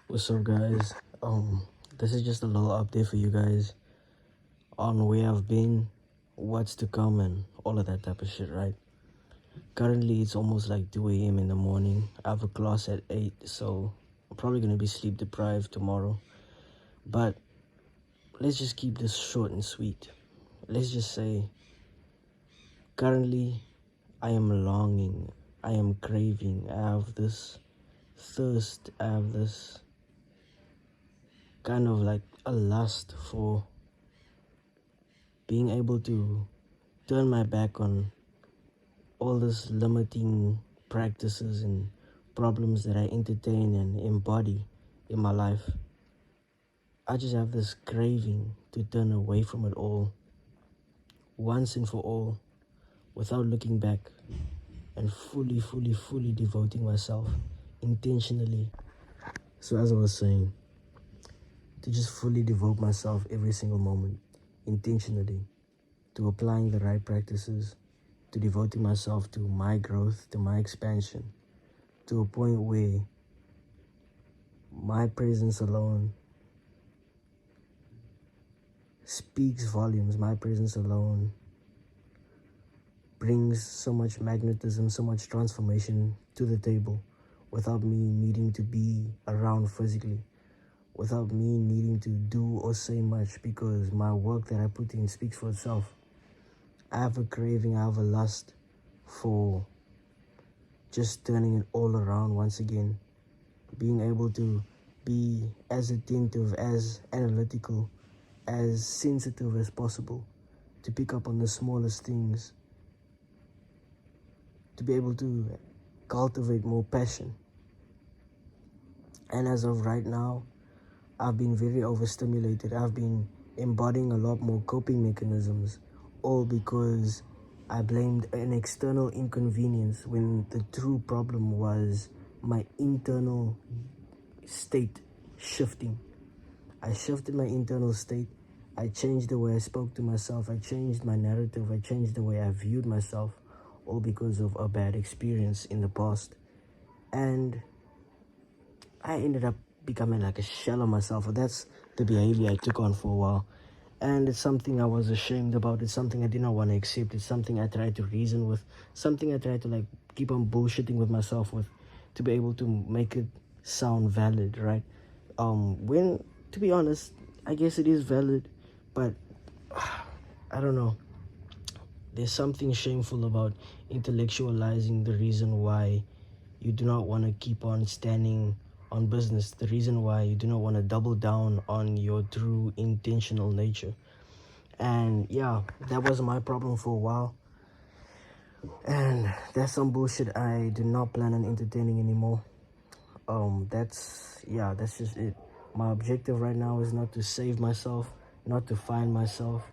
What's up, guys? This is just a little update for you guys on where I've been, what's to come, and all of that type of shit, right? Currently, it's almost like 2 a.m. in the morning. I have a class at 8, so I'm probably gonna be sleep deprived tomorrow. But let's just keep this short and sweet. Let's just say, currently, I am longing, I am craving, I have this thirst, I have this kind of like a lust for being able to turn my back on all this limiting practices and problems that I entertain and embody in my life. I just have this craving to turn away from it all once and for all without looking back and fully devoting myself intentionally. So as I was saying, to just fully devote myself every single moment intentionally to applying the right practices, to devoting myself to my growth, to my expansion, to a point where my presence alone speaks volumes. My presence alone brings so much magnetism, so much transformation to the table without me needing to be around physically, without me needing to do or say much, because my work that I put in speaks for itself. I have a craving, I have a lust for just turning it all around once again, being able to be as attentive, as analytical, as sensitive as possible, to pick up on the smallest things, to be able to cultivate more passion. And as of right now, I've been very overstimulated. I've been embodying a lot more coping mechanisms, all because I blamed an external inconvenience when the true problem was my internal state shifting. I shifted my internal state. I changed the way I spoke to myself. I changed my narrative. I changed the way I viewed myself, all because of a bad experience in the past. And I ended up becoming like a shell of myself. That's the behavior I took on for a while. And it's something I was ashamed about. It's something I did not want to accept. It's something I tried to reason with. Something I tried to like keep on bullshitting with myself with, to be able to make it sound valid, right? When, to be honest, I guess it is valid, but I don't know. There's something shameful about intellectualizing the reason why you do not want to keep on standing on business, the reason why you do not want to double down on your true intentional nature. And yeah, that was my problem for a while. And that's some bullshit I do not plan on entertaining anymore. That's just it. My objective right now is not to save myself, not to find myself,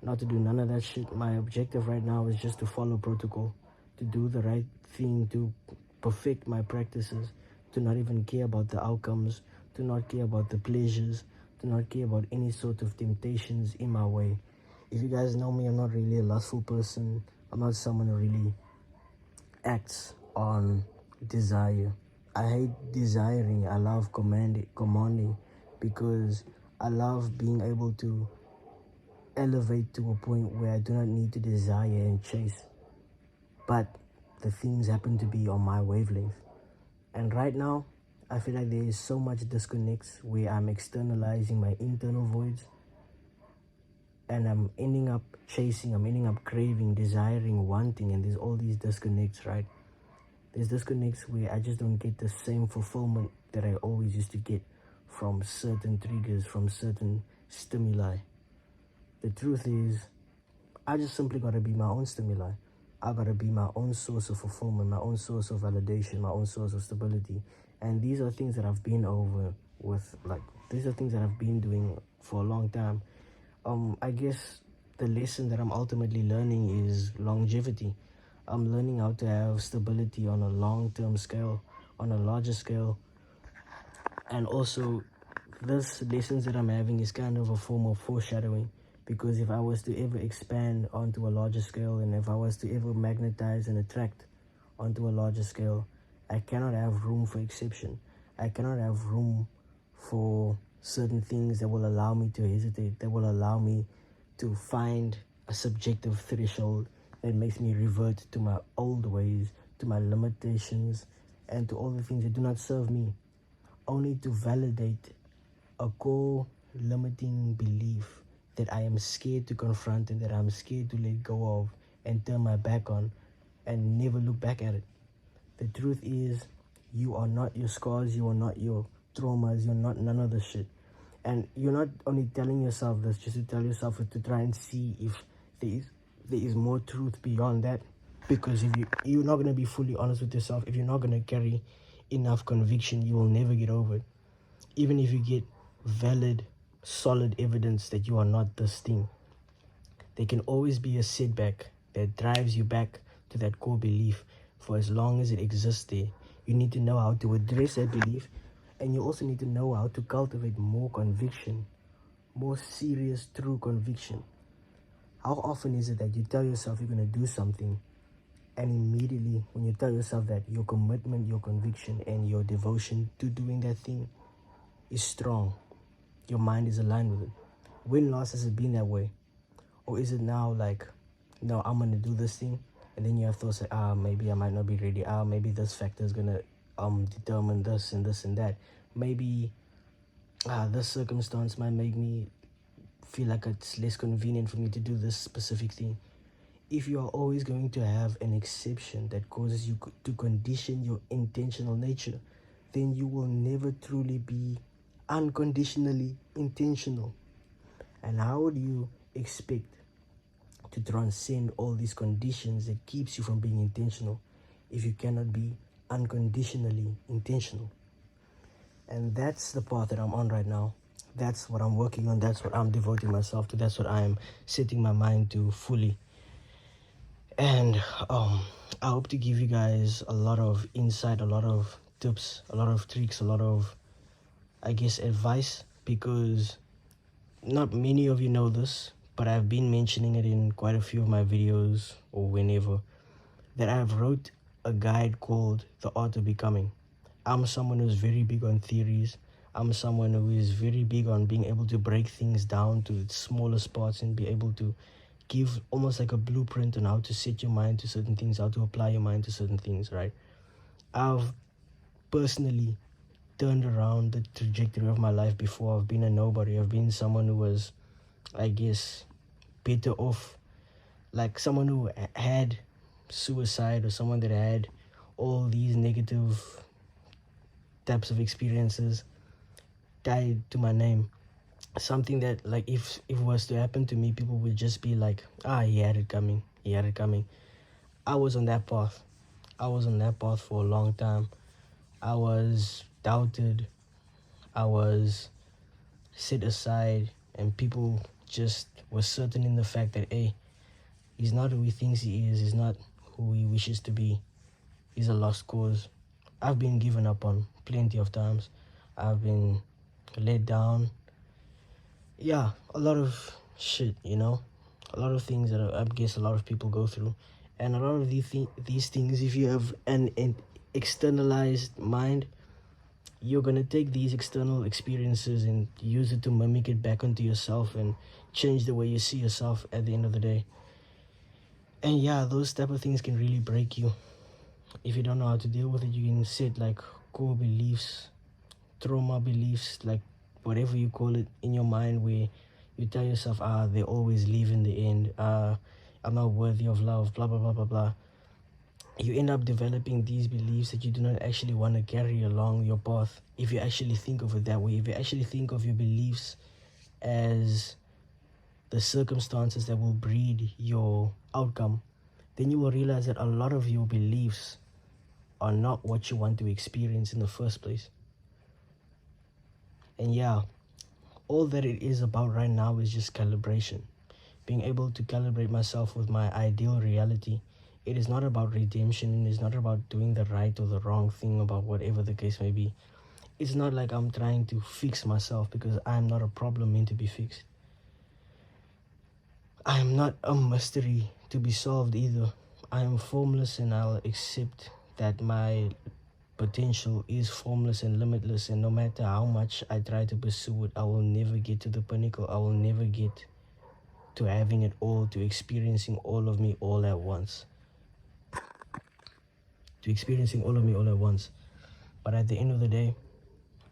not to do none of that shit. My objective right now is just to follow protocol, to do the right thing, to perfect my practices, to not even care about the outcomes, to not care about the pleasures, to not care about any sort of temptations in my way. If you guys know me, I'm not really a lustful person. I'm not someone who really acts on desire. I hate desiring. I love commanding, because I love being able to elevate to a point where I do not need to desire and chase, but the things happen to be on my wavelength. And right now, I feel like there is so much disconnects where I'm externalizing my internal voids, and I'm ending up chasing, I'm ending up craving, desiring, wanting, and there's all these disconnects, right? There's disconnects where I just don't get the same fulfillment that I always used to get from certain triggers, from certain stimuli. The truth is, I just simply gotta be my own stimuli. I gotta be my own source of fulfillment, my own source of validation, my own source of stability. And these are things that I've been over with, like, these are things that I've been doing for a long time. I guess the lesson that I'm ultimately learning is longevity. I'm learning how to have stability on a long-term scale, on a larger scale. And also, this lessons that I'm having is kind of a form of foreshadowing, because if I was to ever expand onto a larger scale, and if I was to ever magnetize and attract onto a larger scale, I cannot have room for exception. I cannot have room for certain things that will allow me to hesitate, that will allow me to find a subjective threshold that makes me revert to my old ways, to my limitations, and to all the things that do not serve me, only to validate a core limiting belief that I am scared to confront and that I'm scared to let go of and turn my back on and never look back at it. The truth is, you are not your scars, you are not your traumas, you're not none of the shit. And you're not only telling yourself this just to tell yourself it, to try and see if there is more truth beyond that. Because if you're not going to be fully honest with yourself, if you're not going to carry enough conviction, you will never get over it. Even if you get valid, solid evidence that you are not this thing, there can always be a setback that drives you back to that core belief. For as long as it exists there, you need to know how to address that belief, and you also need to know how to cultivate more conviction, more serious, true conviction. How often is it that you tell yourself you're going to do something, and immediately when you tell yourself that your commitment, your conviction, and your devotion to doing that thing is strong, your mind is aligned with it? When last has it been that way? Or is it now like, no, I'm going to do this thing, and then you have thoughts like, maybe I might not be ready. Maybe this factor is going to determine this and this and that. Maybe this circumstance might make me feel like it's less convenient for me to do this specific thing. If you are always going to have an exception that causes you to condition your intentional nature, then you will never truly be unconditionally intentional. And how would you expect to transcend all these conditions that keeps you from being intentional if you cannot be unconditionally intentional? And that's the path that I'm on right now. That's what I'm working on. That's what I'm devoting myself to. That's what I'm setting my mind to fully. And I hope to give you guys a lot of insight, a lot of tips, a lot of tricks, a lot of, I guess, advice, because not many of you know this, but I've been mentioning it in quite a few of my videos or whenever, that I've wrote a guide called The Art of Becoming. I'm someone who's very big on theories. I'm someone who is very big on being able to break things down to its smallest parts and be able to give almost like a blueprint on how to set your mind to certain things, how to apply your mind to certain things, right? I've personally turned around the trajectory of my life before. I've been a nobody. I've been someone who was, I guess, better off, like someone who had suicide or someone that had all these negative types of experiences tied to my name. Something that, like, if it was to happen to me, people would just be like, he had it coming, he had it coming. I was on that path. I was on that path for a long time. I was doubted. I was set aside, and people just were certain in the fact that, hey, he's not who he thinks he is. He's not who he wishes to be. He's a lost cause. I've been given up on plenty of times. I've been let down. Yeah, a lot of shit, you know, a lot of things that I guess a lot of people go through. And a lot of these things, if you have an externalized mind, you're going to take these external experiences and use it to mimic it back onto yourself and change the way you see yourself at the end of the day. And yeah, those type of things can really break you. If you don't know how to deal with it, you can set like core beliefs, trauma beliefs, like whatever you call it, in your mind, where you tell yourself, they always leave in the end, I'm not worthy of love, blah blah blah blah blah. You end up developing these beliefs that you do not actually want to carry along your path. If you actually think of it that way, if you actually think of your beliefs as the circumstances that will breed your outcome, then you will realize that a lot of your beliefs are not what you want to experience in the first place. And yeah, all that it is about right now is just calibration. Being able to calibrate myself with my ideal reality. It is not about redemption. It is not about doing the right or the wrong thing, about whatever the case may be. It's not like I'm trying to fix myself, because I'm not a problem meant to be fixed. I am not a mystery to be solved either. I am formless, and I'll accept that my potential is formless and limitless, and no matter how much I try to pursue it, I will never get to the pinnacle. I will never get to having it all, to experiencing all of me all at once. But at the end of the day,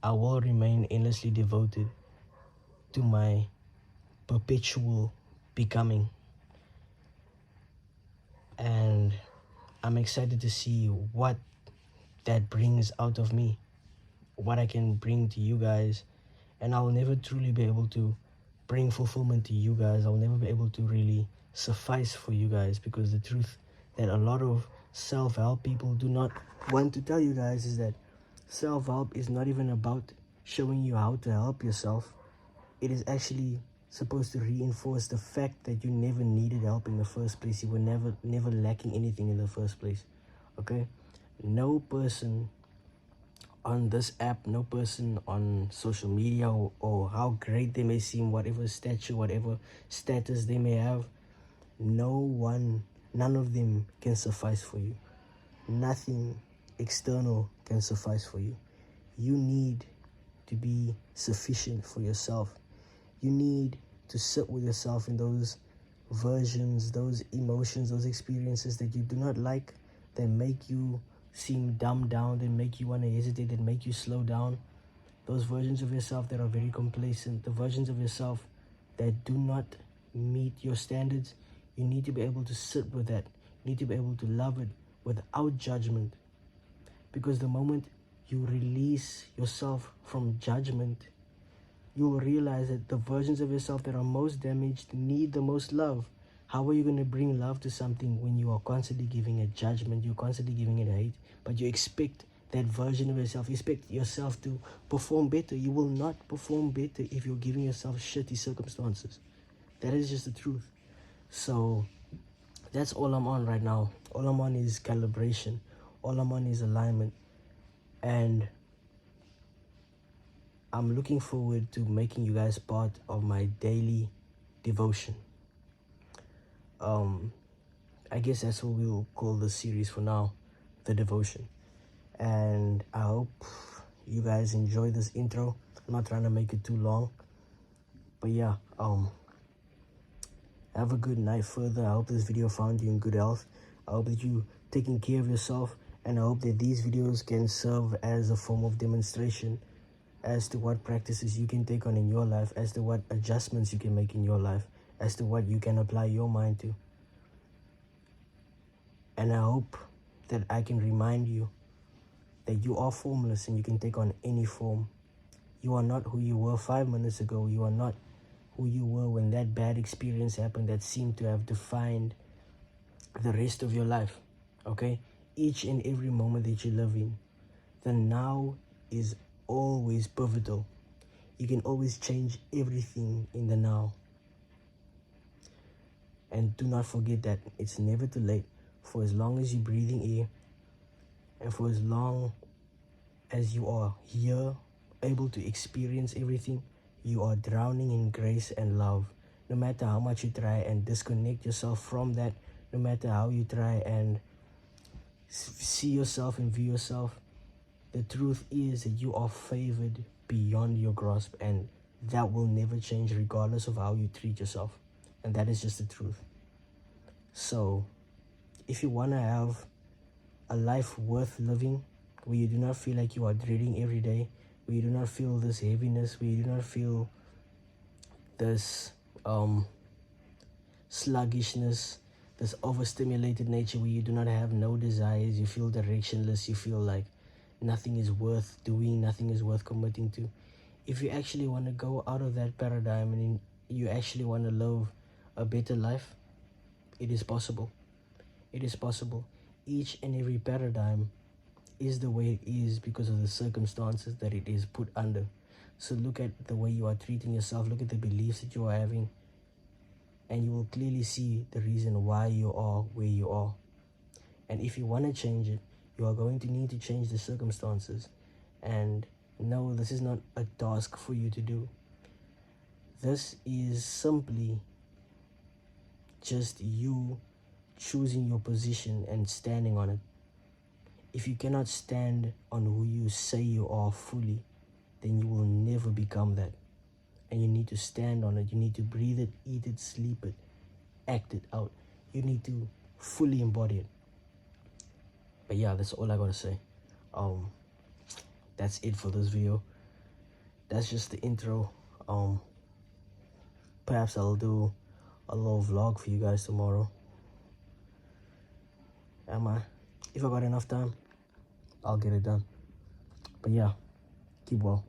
I will remain endlessly devoted to my perpetual becoming. And I'm excited to see what that brings out of me, what I can bring to you guys. And I'll never truly be able to bring fulfillment to you guys. I'll never be able to really suffice for you guys, because the truth that a lot of self-help people do not want to tell you guys is that self-help is not even about showing you how to help yourself. It is actually supposed to reinforce the fact that you never needed help in the first place. You were never lacking anything in the first place. Okay? No person on this app, no person on social media, or how great they may seem, whatever stature, whatever status they may have, none of them can suffice for you. Nothing external can suffice for you. You need to be sufficient for yourself. You need to sit with yourself in those versions, those emotions, those experiences that you do not like, that make you seem dumbed down, that make you want to hesitate, that make you slow down. Those versions of yourself that are very complacent, the versions of yourself that do not meet your standards, you need to be able to sit with that. You need to be able to love it without judgment. Because the moment you release yourself from judgment, you will realize that the versions of yourself that are most damaged need the most love. How are you going to bring love to something when you are constantly giving it judgment, you're constantly giving it hate, but you expect that version of yourself, you expect yourself to perform better? You will not perform better if you're giving yourself shitty circumstances. That is just the truth. So that's all I'm on right now. All I'm on is calibration. All I'm on is alignment. And I'm looking forward to making you guys part of my daily devotion. I guess that's what we'll call the series for now, the devotion. And I hope you guys enjoy this intro. I'm not trying to make it too long, but yeah, have a good night further. I hope this video found you in good health. I hope that you taking care of yourself, and I hope that these videos can serve as a form of demonstration as to what practices you can take on in your life, as to what adjustments you can make in your life, as to what you can apply your mind to. And I hope that I can remind you that you are formless and you can take on any form. You are not who you were 5 minutes ago. You are not who you were when that bad experience happened that seemed to have defined the rest of your life. Okay? Each and every moment that you live in, the now is always pivotal. You can always change everything in the now. And do not forget that it's never too late. For as long as you're breathing air, and for as long as you are here, able to experience everything, you are drowning in grace and love. No matter how much you try and disconnect yourself from that, no matter how you try and see yourself and view yourself, the truth is that you are favored beyond your grasp, and that will never change regardless of how you treat yourself. And that is just the truth. So if you want to have a life worth living, where you do not feel like you are dreading every day, where you do not feel this heaviness, where you do not feel this sluggishness, this overstimulated nature, where you do not have no desires, you feel directionless, you feel like nothing is worth doing, nothing is worth committing to. If you actually want to go out of that paradigm and you actually want to live a better life, it is possible. It is possible. Each and every paradigm is the way it is because of the circumstances that it is put under. So look at the way you are treating yourself, look at the beliefs that you are having, and you will clearly see the reason why you are where you are. And if you want to change it, you are going to need to change the circumstances. And no, this is not a task for you to do. This is simply just you choosing your position and standing on it. If you cannot stand on who you say you are fully, then you will never become that. And you need to stand on it. You need to breathe it, eat it, sleep it, act it out. You need to fully embody it. But yeah, that's all I gotta say. That's it for this video. That's just the intro. Perhaps I'll do a little vlog for you guys tomorrow. If I got enough time, I'll get it done. But yeah, keep well.